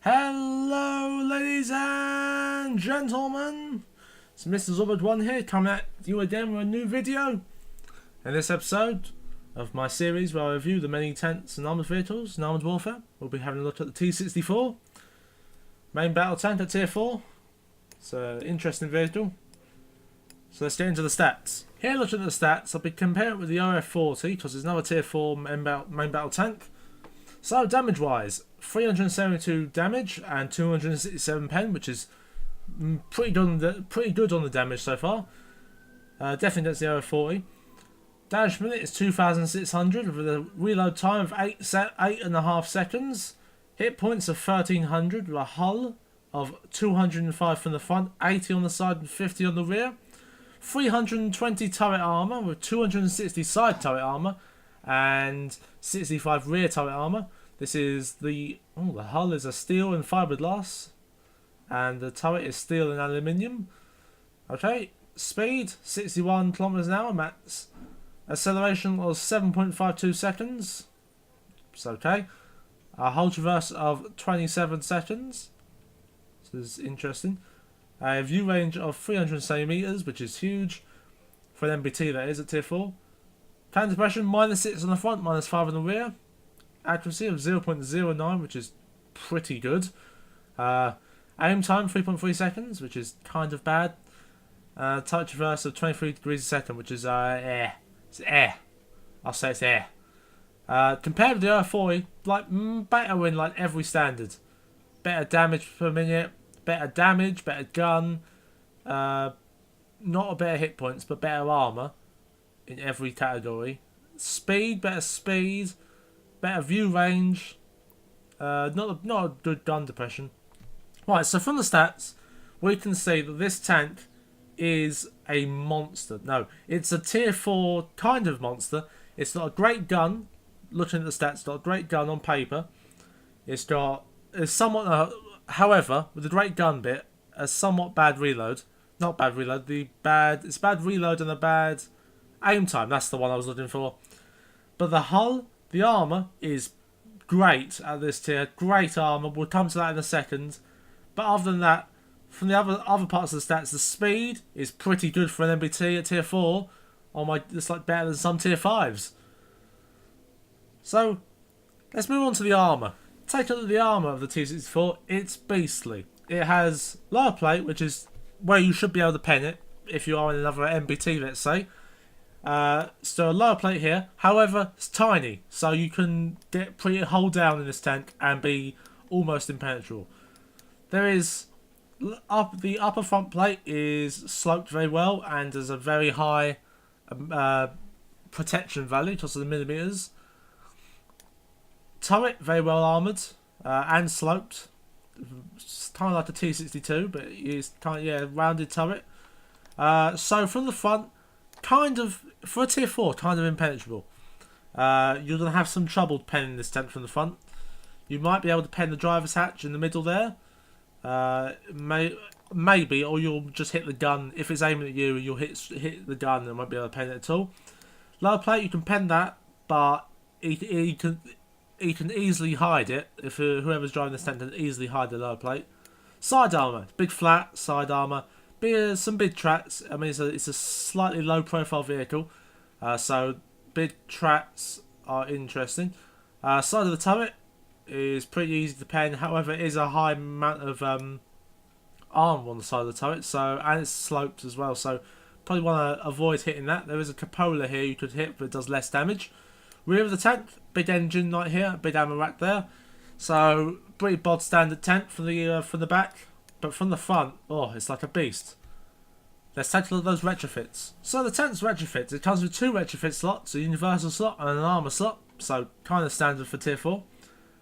Hello ladies and gentlemen, it's Mr. Zorbid1 here, coming at you again with a new video. In this episode of my series where I review the many tanks and armoured vehicles in Armoured Warfare, we'll be having a look at the T64 main battle tank at tier 4. It's an interesting vehicle. So let's get into the stats. Here looking at the stats, I'll be comparing it with the OF40 because it's another tier 4 main battle tank. So damage wise, 372 damage and 267 pen, which is pretty good on the damage so far. Definitely against the OF40. Damage per minute is 2,600 with a reload time of 8.5 seconds. Hit points of 1,300 with a hull of 205 from the front, 80 on the side and 50 on the rear. 320 turret armor with 260 side turret armor and 65 rear turret armor. This is the hull is a steel and fiberglass, and the turret is steel and aluminium. Okay, speed 61 kilometers an hour max. Acceleration was 7.52 seconds. It's okay. A hull traverse of 27 seconds. This is interesting. A view range of 370 meters, which is huge for an MBT. That is at tier 4. Cannon suppression -6 on the front, -5 on the rear. Accuracy of 0.09, which is pretty good. Aim time 3.3 seconds, which is kind of bad. Tight traverse of 23 degrees a second, which is air. It's air. I'll say it's air. Compared with the OF40, better in like every standard. Better damage per minute, better damage, better gun. Not a better hit points, but better armor in every category. Speed, better speed. Better view range. Not a good gun depression. Right, so from the stats, we can see that this tank is a monster. No, it's a tier 4 kind of monster. It's not a great gun. Looking at the stats, it's not a great gun on paper. It's somewhat, however, with the great gun bit, a somewhat bad reload. Not bad reload. It's bad reload and a bad aim time. That's the one I was looking for. But the hull. The armour is great at this tier. Great armour. We'll come to that in a second. But other than that, from the other parts of the stats, the speed is pretty good for an MBT at tier 4. It's like better than some tier 5s. So, let's move on to the armour. Take a look at the armour of the T64. It's beastly. It has lower plate, which is where you should be able to pen it if you are in another MBT, let's say. So a lower plate here, however it's tiny, so you can get pretty hull down in this tank and be almost impenetrable. There is the upper front plate is sloped very well and has a very high protection value because of the millimeters. Turret very well armoured and sloped. It's kind of like a T62, but it's kind of rounded turret. So from the front, kind of, for a tier 4, kind of impenetrable. You're going to have some trouble penning this tank from the front. You might be able to pen the driver's hatch in the middle there. Maybe, or you'll just hit the gun. If it's aiming at you, you'll hit the gun and won't be able to pen it at all. Lower plate, you can pen that, but he can easily hide it. If whoever's driving this tank can easily hide the lower plate. Side armour, big flat side armour. Some big tracks. I mean, it's a slightly low profile vehicle, so big tracks are interesting. Side of the turret is pretty easy to pen. However, it is a high amount of arm on the side of the turret, and it's sloped as well. So probably want to avoid hitting that. There is a cupola here you could hit, but it does less damage. Rear of the tank, big engine right here, big ammo rack there. So pretty bod standard tank from the back. But from the front, it's like a beast. Let's take a look at those retrofits. So the tank's retrofits, it comes with 2 retrofit slots, a universal slot and an armour slot. So kind of standard for tier 4.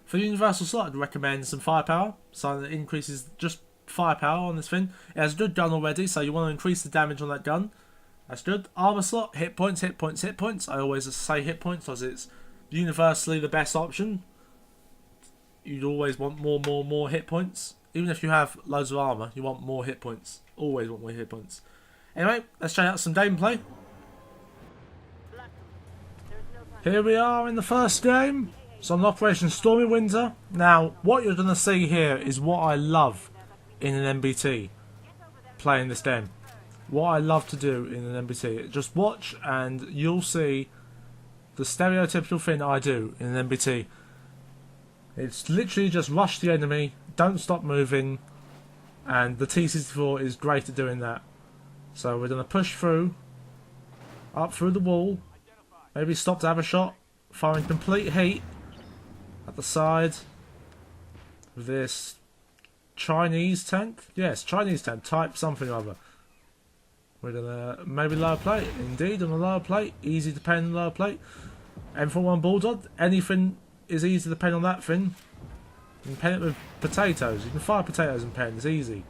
For the universal slot, I'd recommend some firepower. So it increases just firepower on this thing. It has a good gun already, so you want to increase the damage on that gun. That's good. Armour slot, hit points, hit points, hit points. I always say hit points because it's universally the best option. You'd always want more hit points. Even if you have loads of armour, you want more hit points. Always want more hit points. Anyway, let's check out some gameplay. Here we are in the first game. So on Operation Stormy Winter, now what you're going to see here is what I love in an MBT, playing this game. What I love to do in an MBT. Just watch and you'll see the stereotypical thing I do in an MBT. It's literally just rush the enemy, don't stop moving, and the T64 is great at doing that. So we're going to push through, up through the wall, maybe stop to have a shot, firing complete heat at the side of this Chinese tank. Yes, Chinese tank, type something or other. We're gonna maybe lower plate, indeed on the lower plate, easy to pen on the lower plate. M41 Bulldog, anything is easy to pen on that thing. You can pen it with potatoes, you can fire potatoes and pen, it's easy.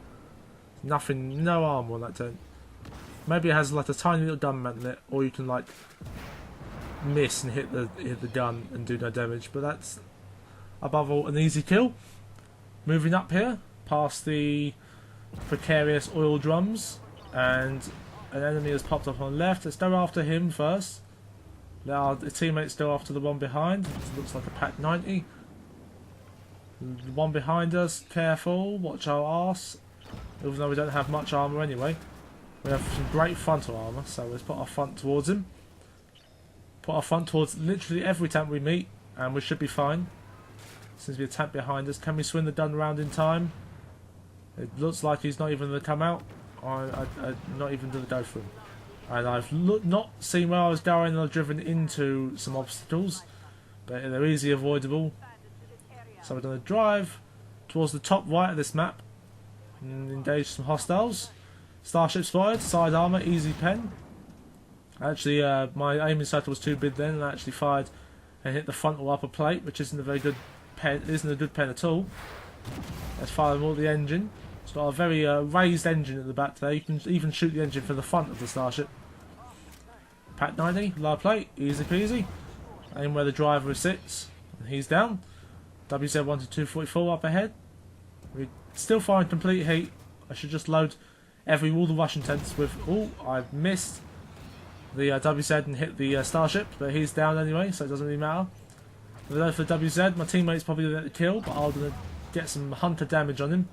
Nothing, no armor on that tank. Maybe it has like a tiny little gun mount in it, or you can like miss and hit the gun and do no damage, but that's above all an easy kill. Moving up here, past the precarious oil drums, and an enemy has popped up on the left. Let's go after him first. Now the teammates go after the one behind. It looks like a Pack 90. The one behind us, careful, watch our arse. Even though we don't have much armour anyway. We have some great frontal armour, so let's put our front towards him. Put our front towards literally every tank we meet, and we should be fine. Seems to be a tank behind us. Can we swing the gun round in time? It looks like he's not even going to come out. I'm not even going to go for him. And I've not seen where I was going, and I've driven into some obstacles, but they're easily avoidable. So we're going to drive towards the top right of this map and engage some hostiles. Starship spotted, side armour, easy pen. Actually, my aiming circle was too big then, and I actually fired and hit the frontal upper plate, which isn't a very good pen. Isn't a good pen at all. Let's fire them all the engine. It's got a very raised engine at the back there. You can even shoot the engine from the front of the Starship. Pack 90, lower plate, easy peasy. Aim where the driver sits, and he's down. WZ1 to 244 up ahead. We're still firing complete heat. I should just load all the Russian tents with. Oh, I've missed the WZ and hit the Starship, but he's down anyway, so it doesn't really matter. If I go for WZ, my teammate's probably going to get the kill, but I'm going to get some hunter damage on him.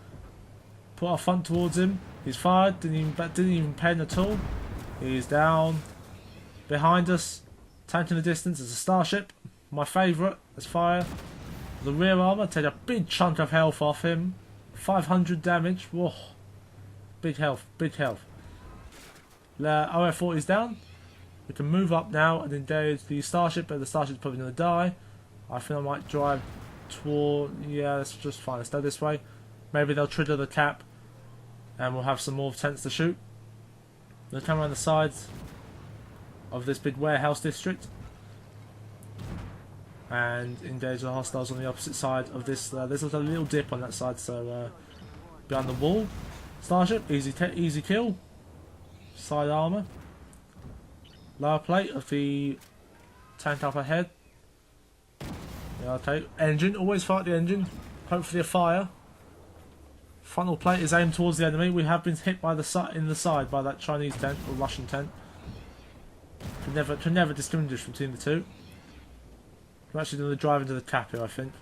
Put our front towards him. He's fired, didn't even pen at all. He's down. Behind us, tank in the distance, is a Starship. My favourite. Let's fire. The rear armour, take a big chunk of health off him. 500 damage. Whoa. Big health, big health. OF-40 is down. We can move up now and engage the Starship, but the Starship's probably going to die. I think I might drive toward. Yeah, that's just fine. Let's go this way. Maybe they'll trigger the cap, and we'll have some more tents to shoot. They'll come around the sides of this big warehouse district and engage the hostiles on the opposite side of this. There's a little dip on that side, so behind the wall. Starship, easy kill. Side armour. Lower plate of the tank up ahead. Yeah, okay. Engine, always fight the engine. Hopefully a fire. Frontal plate is aimed towards the enemy. We have been hit by the side by that Chinese tent or Russian tent. Can never distinguish between the two. I'm actually going to drive into the cap here, I think.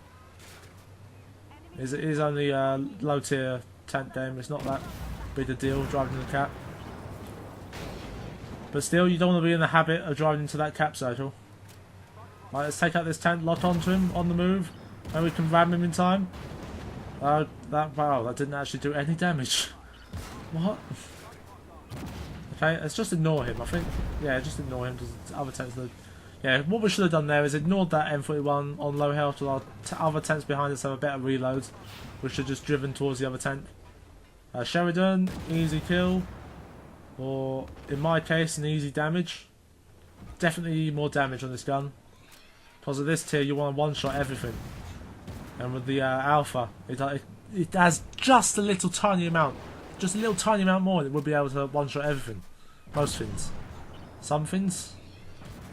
It is only a low tier tank game. It's not that big a deal driving into the cap. But still, you don't want to be in the habit of driving into that cap circle. Right, let's take out this tank, lock onto him on the move, and we can ram him in time. Wow, that didn't actually do any damage. What? Okay, let's just ignore him. I think, yeah, just ignore him because other tanks. Yeah, what we should have done there is ignored that M41 on low health, while our other tanks behind us have a better reload. We should have just driven towards the other tank. Sheridan, easy kill, or in my case, an easy damage. Definitely more damage on this gun. Because of this tier, you want to one-shot everything. And with the Alpha, it has just a little tiny amount. Just a little tiny amount more, and it would be able to one-shot everything. Most things. Some things.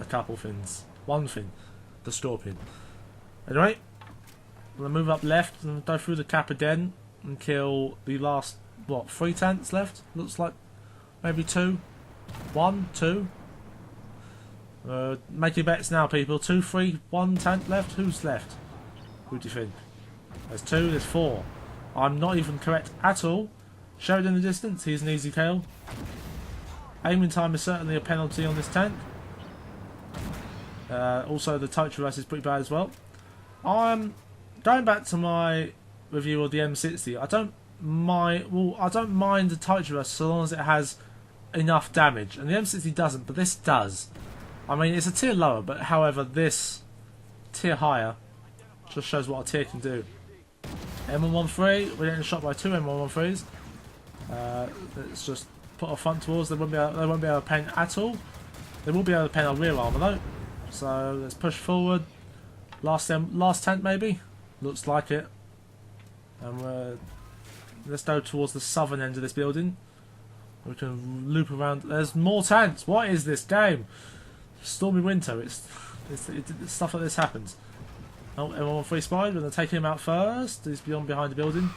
A couple things. One thing. The Scorpion. Anyway, I'm going to move up left and go through the cap again and kill the last, what, 3 tanks left? Looks like maybe 2. 1, 2. Make your bets now, people. 2, 3, 1 tank left. Who's left? Who do you think? There's 2, there's 4. I'm not even correct at all. Sheridan in the distance, he's an easy kill. Aiming time is certainly a penalty on this tank. Also, the touch rest is pretty bad as well. I'm going back to my review of the M60. I don't mind the touch rest so long as it has enough damage, and the M60 doesn't, but this does. I mean, it's a tier lower, but however, this tier higher just shows what a tier can do. M113, we're getting shot by 2 M113s. Let's just put our front towards. They won't be able to paint at all. They will be able to paint our rear armour though. So let's push forward. Last tent maybe. Looks like it. And let's go towards the southern end of this building. We can loop around. There's more tents. What is this game? Stormy winter. It's stuff like this happens. Oh, everyone free spied. We're going to take him out first. He's behind the building.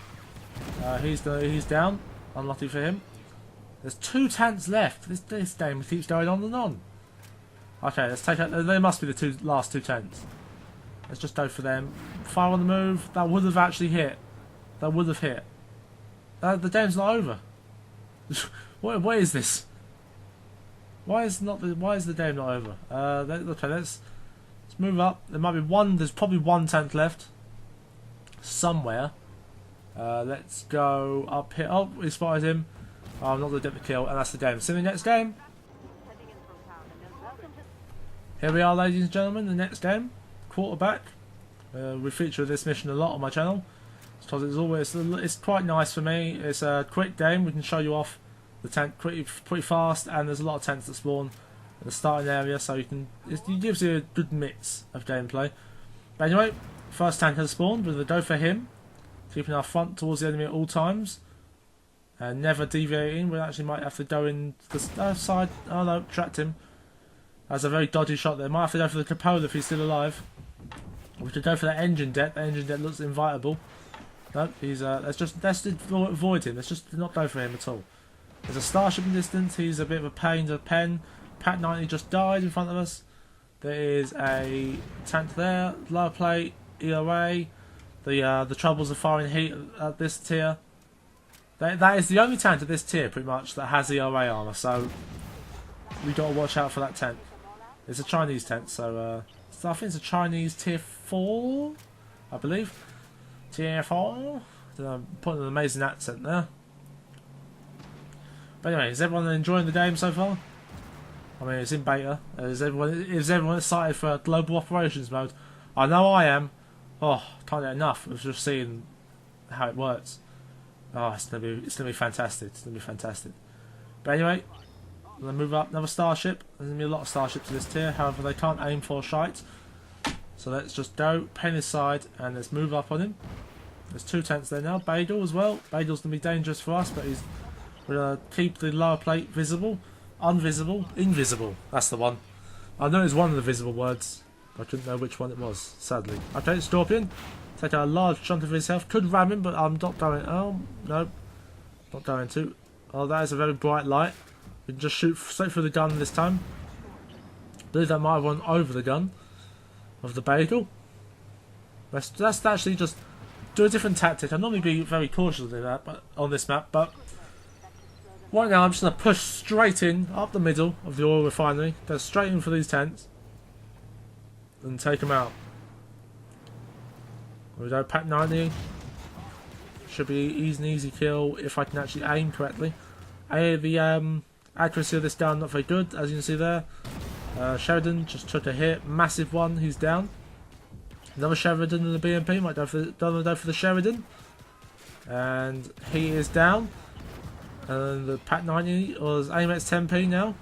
He's down. Unlucky for him. There's 2 tents left. This game keeps going on and on. Okay, let's take out. They must be the last two tents. Let's just go for them. Fire on the move. That would have actually hit. That would have hit. The game's not over. What is this? Why is the game not over? Okay, let's move up. There might be one. There's probably 1 tent left somewhere. Let's go up here. Oh, we spotted him. Oh, I'm not going to get the kill, and that's the game. See you in the next game. Here we are, ladies and gentlemen, the next game. Quarterback. We feature this mission a lot on my channel because it's quite nice for me. It's a quick game. We can show you off the tent pretty fast, and there's a lot of tents that spawn in the starting area, so it gives you a good mix of gameplay. But anyway, first tank has spawned. We're going to go for him, keeping our front towards the enemy at all times, and never deviating. We actually might have to go in the side. Oh no, tracked him. That's a very dodgy shot there. Might have to go for the cupola if he's still alive. We could go for the engine deck. The engine deck looks invitable. No, he's let's avoid him. Let's just not go for him at all. There's a starship in distance. He's a bit of a pain to pen. Pat 90 just died in front of us. There is a tank there. Lower plate, ERA. The troubles of firing heat at this tier. That is the only tank at this tier, pretty much, that has ERA armor. So we got to watch out for that tank. It's a Chinese tank, so I think it's a Chinese tier 4, I believe. Tier 4. I'm putting an amazing accent there. But anyway, is everyone enjoying the game so far? I mean, it's in beta. Is everyone excited for global operations mode? I know I am. Oh, can't get enough of just seeing how it works. Oh, it's gonna be fantastic. It's gonna be fantastic. But anyway, I'm gonna move up another starship. There's gonna be a lot of starships in this tier. However, they can't aim for shite. So let's just go pen his side and let's move up on him. There's 2 tents there now. Bagel as well. Bagel's gonna be dangerous for us, but we're gonna keep the lower plate visible, invisible. That's the one. I know it's one of the visible words. I couldn't know which one it was, sadly. Okay, Scorpion. Take a large chunk of his health. Could ram him, but I'm not going. Oh, no. Not going to. Oh, that is a very bright light. We can just shoot straight through the gun this time. I believe that might have gone over the gun of the Bagel. Let's actually just do a different tactic. I'd normally be very cautious of that, but on this map, but right now I'm just going to push straight in, up the middle of the oil refinery, go straight in for these tents, and take them out. There we go, Pack 90. Should be an easy kill if I can actually aim correctly. The accuracy of this gun not very good, as you can see there. Sheridan just took a hit, massive one, he's down. Another Sheridan in the BMP, might go for the Sheridan. And he is down. And the Pack 90 was aim at 10p now.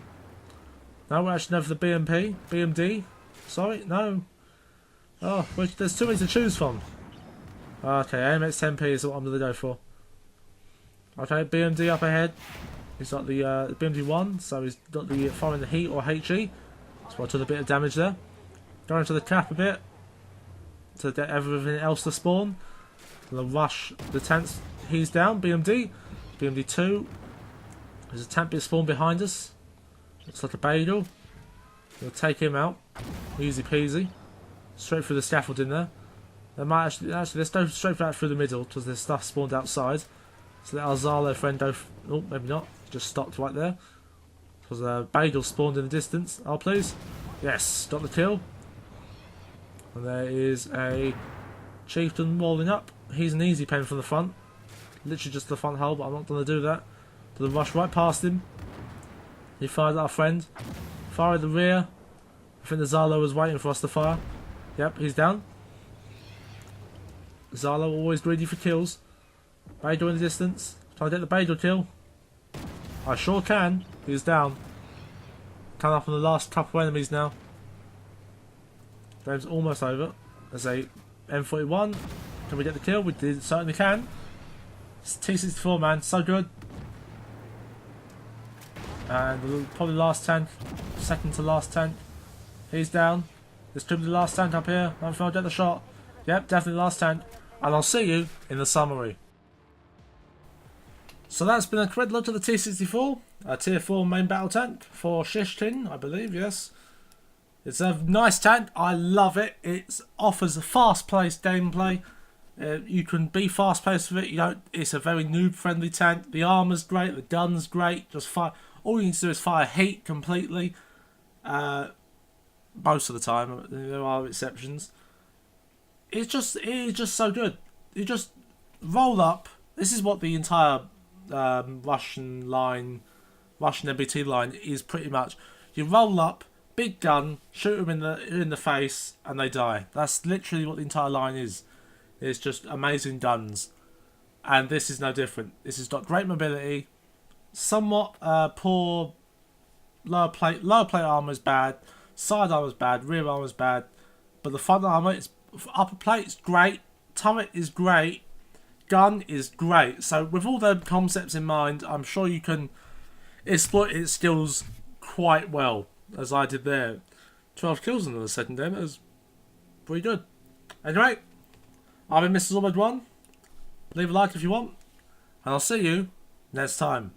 No, we're actually going for the BMP. BMD. Sorry, no. Oh, there's too many to choose from. Okay, aim at 10p is what I'm going to go for. Okay, BMD up ahead. He's got the BMD 1, so he's got the firing the heat or HE. So I took a bit of damage there. Going to the cap a bit to get everything else to spawn. Gonna rush the tanks. He's down. BMD 2. There's a tank bit spawn behind us. Looks like a Bagel. We'll take him out. Easy peasy. Straight through the scaffolding there. They might actually let's go straight back through the middle because there's stuff spawned outside. So let our Zalo friend go. Oh, maybe not. Just stopped right there. Because Bagel spawned in the distance. Oh, please. Yes, got the kill. And there is a chieftain walling up. He's an easy pen from the front. Literally just the front hole, but I'm not going to do that. Gonna rush right past him. He fired at our friend. Fire at the rear. I think the Zalo was waiting for us to fire. Yep, he's down. Zalo always greedy for kills. Bagel in the distance. Trying to get the Bagel kill. I sure can. He's down. Coming up on the last couple of enemies now. Game's almost over. There's a M41. Can we get the kill? We certainly can. It's T64, man. So good. And probably last tank. Second to last tank. He's down. This could be the last tank up here. I don't think I'll get the shot. Yep, definitely last tank. And I'll see you in the summary. So that's been a quick look at the T64. A tier 4 main battle tank for Shishkin, I believe, yes. It's a nice tank. I love it. It offers a fast-paced gameplay. You can be fast-paced with it. You know, it's a very noob-friendly tank. The armor's great. The gun's great. Just fire. All you need to do is fire heat completely. Most of the time, there are exceptions. It is just so good. You just roll up. This is what the entire Russian MBT line is pretty much. You roll up, big gun, shoot them in the face, and they die. That's literally what the entire line is. It's just amazing guns, and this is no different. This has got great mobility, somewhat poor lower plate armor is bad, side armor is bad, rear armor is bad, but the front armor is upper plate is great, turret is great, gun is great. So with all the concepts in mind, I'm sure you can exploit its skills quite well, as I did there. 12 kills in the second game. That was pretty good. Anyway, I've been Mr. Zorbed 1. Leave a like if you want, and I'll see you next time.